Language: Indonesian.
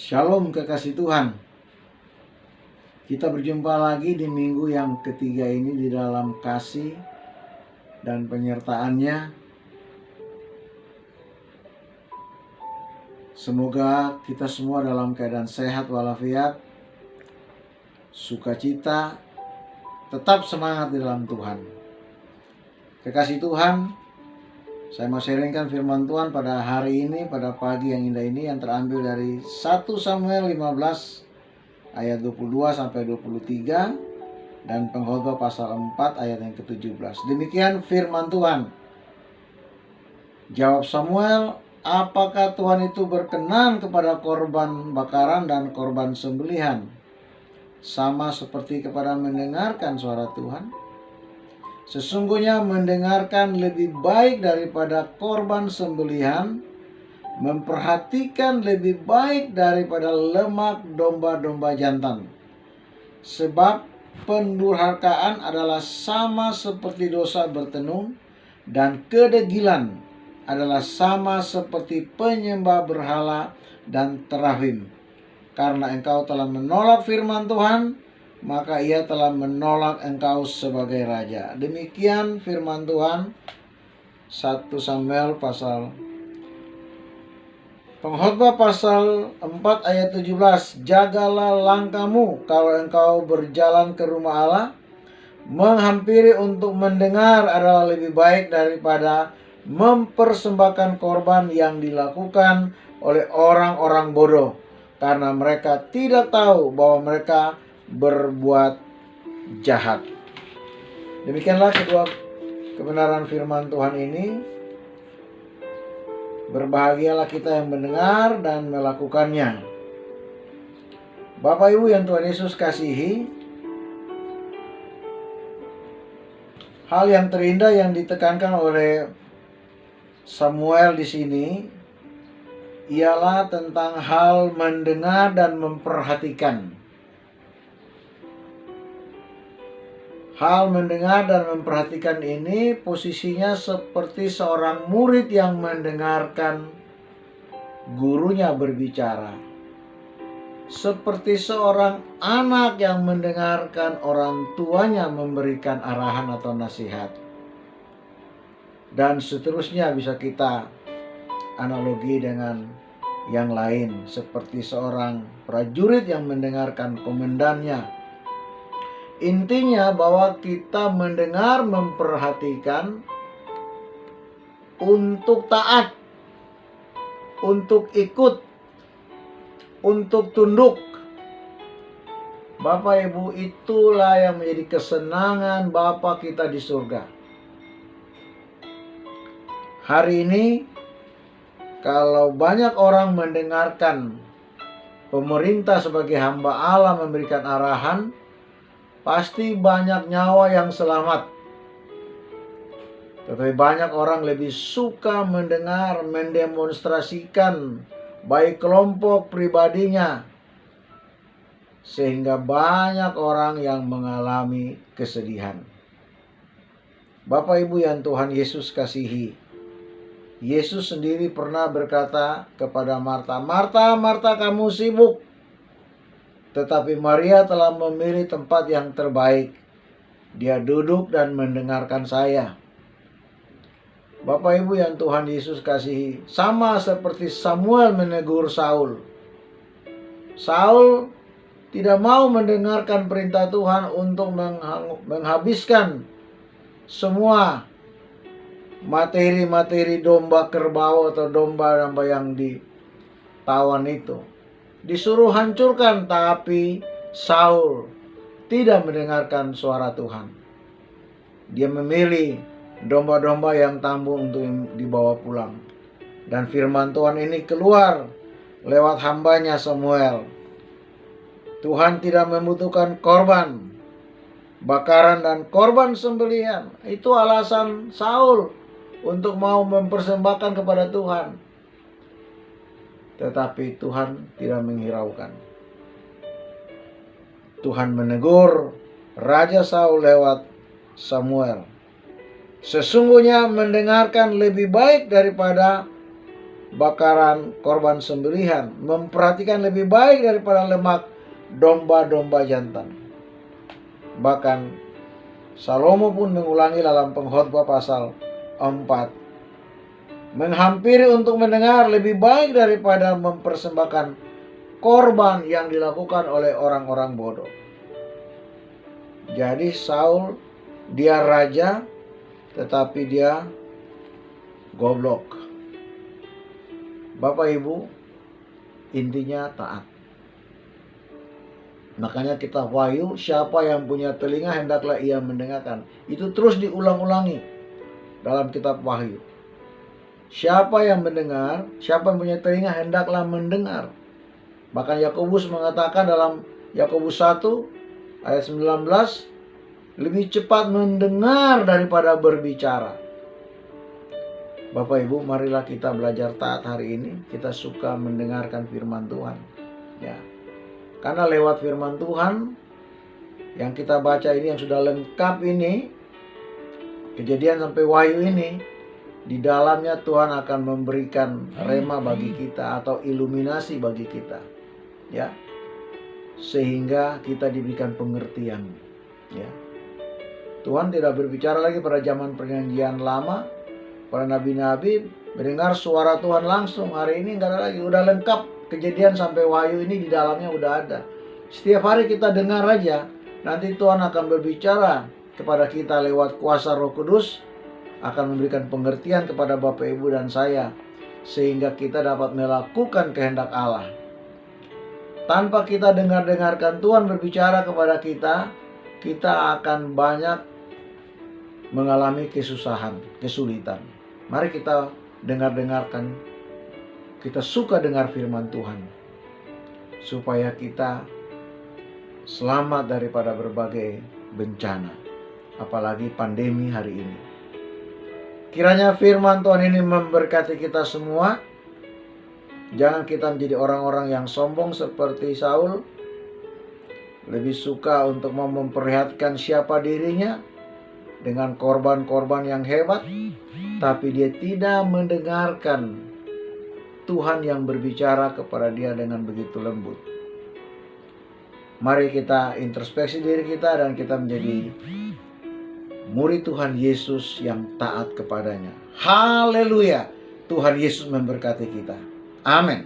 Shalom kekasih Tuhan. Kita berjumpa lagi di minggu yang ketiga ini di dalam kasih dan penyertaannya. Semoga kita semua dalam keadaan sehat walafiat, sukacita, tetap semangat di dalam Tuhan. Kekasih Tuhan, saya mau sharingkan firman Tuhan pada hari ini, pada pagi yang indah ini, yang terambil dari 1 Samuel 15 ayat 22 sampai 23 dan Pengkhotbah pasal 4 ayat yang ke-17. Demikian firman Tuhan. Jawab Samuel, apakah Tuhan itu berkenan kepada korban bakaran dan korban sembelihan, sama seperti kepada mendengarkan suara Tuhan? Sesungguhnya mendengarkan lebih baik daripada korban sembelihan, memperhatikan lebih baik daripada lemak domba-domba jantan. Sebab pendurhakaan adalah sama seperti dosa bertenung, dan kedegilan adalah sama seperti penyembah berhala dan terafim. Karena engkau telah menolak firman Tuhan, maka ia telah menolak engkau sebagai raja. Demikian firman Tuhan. 1 Samuel pasal Pengkhotbah pasal 4 ayat 17. Jagalah langkahmu kalau engkau berjalan ke rumah Allah. Menghampiri untuk mendengar adalah lebih baik daripada mempersembahkan korban yang dilakukan oleh orang-orang bodoh, karena mereka tidak tahu bahwa mereka berbuat jahat. Demikianlah kedua kebenaran firman Tuhan ini. Berbahagialah kita yang mendengar dan melakukannya. Bapak Ibu yang Tuhan Yesus kasihi, hal yang terindah yang ditekankan oleh Samuel di sini ialah tentang hal mendengar dan memperhatikan. Hal mendengar dan memperhatikan ini posisinya seperti seorang murid yang mendengarkan gurunya berbicara. Seperti seorang anak yang mendengarkan orang tuanya memberikan arahan atau nasihat. Dan seterusnya bisa kita analogi dengan yang lain. Seperti seorang prajurit yang mendengarkan komandannya. Intinya bahwa kita mendengar, memperhatikan untuk taat, untuk ikut, untuk tunduk. Bapak Ibu, itulah yang menjadi kesenangan Bapa kita di surga. Hari ini, kalau banyak orang mendengarkan pemerintah sebagai hamba Allah memberikan arahan, pasti banyak nyawa yang selamat. Tetapi banyak orang lebih suka mendengar, mendemonstrasikan baik kelompok pribadinya, sehingga banyak orang yang mengalami kesedihan. Bapak Ibu yang Tuhan Yesus kasihi, Yesus sendiri pernah berkata kepada Marta, "Marta, Marta, kamu sibuk, tetapi Maria telah memilih tempat yang terbaik. Dia duduk dan mendengarkan saya." Bapak Ibu yang Tuhan Yesus kasihi, sama seperti Samuel menegur Saul. Saul tidak mau mendengarkan perintah Tuhan untuk menghabiskan semua materi-materi domba kerbau atau domba-domba yang ditawan itu. Disuruh hancurkan, tapi Saul tidak mendengarkan suara Tuhan. Dia memilih domba-domba yang tambun untuk dibawa pulang. Dan firman Tuhan ini keluar lewat hambanya Samuel. Tuhan tidak membutuhkan korban bakaran dan korban sembelihan. Itu alasan Saul untuk mau mempersembahkan kepada Tuhan. Tetapi Tuhan tidak menghiraukan. Tuhan menegur Raja Saul lewat Samuel. Sesungguhnya mendengarkan lebih baik daripada bakaran korban sembelihan, memperhatikan lebih baik daripada lemak domba-domba jantan. Bahkan Salomo pun mengulangi dalam Pengkhotbah pasal 4, menghampiri untuk mendengar lebih baik daripada mempersembahkan korban yang dilakukan oleh orang-orang bodoh. Jadi Saul, dia raja, tetapi dia goblok. Bapak Ibu, intinya taat. Makanya kita Wahyu, siapa yang punya telinga hendaklah ia mendengarkan. Itu terus diulang-ulangi dalam kitab Wahyu. Siapa yang mendengar, siapa yang punya telinga hendaklah mendengar. Bahkan Yakobus mengatakan dalam Yakobus 1 ayat 19, lebih cepat mendengar daripada berbicara. Bapak Ibu, marilah kita belajar taat hari ini. Kita suka mendengarkan firman Tuhan. Ya. Karena lewat firman Tuhan yang kita baca ini, yang sudah lengkap ini, Kejadian sampai Wahyu ini, di dalamnya Tuhan akan memberikan rema bagi kita atau iluminasi bagi kita. Ya. Sehingga kita diberikan pengertian. Ya. Tuhan tidak berbicara lagi pada zaman perjanjian lama. Para nabi-nabi mendengar suara Tuhan langsung. Hari ini enggak ada lagi, udah lengkap. Kejadian sampai Wahyu ini di dalamnya udah ada. Setiap hari kita dengar aja. Nanti Tuhan akan berbicara kepada kita lewat kuasa Roh Kudus, akan memberikan pengertian kepada Bapak Ibu dan saya, sehingga kita dapat melakukan kehendak Allah. Tanpa kita dengarkan Tuhan berbicara kepada kita, kita akan banyak mengalami kesusahan, kesulitan. Mari kita dengarkan, kita suka dengar firman Tuhan, supaya kita selamat daripada berbagai bencana, apalagi pandemi hari ini. Kiranya firman Tuhan ini memberkati kita semua. Jangan kita menjadi orang-orang yang sombong seperti Saul, lebih suka untuk memperlihatkan siapa dirinya dengan korban-korban yang hebat, tapi dia tidak mendengarkan Tuhan yang berbicara kepada dia dengan begitu lembut. Mari kita introspeksi diri kita dan kita menjadi murid Tuhan Yesus yang taat kepadanya. Haleluya! Tuhan Yesus memberkati kita. Amin.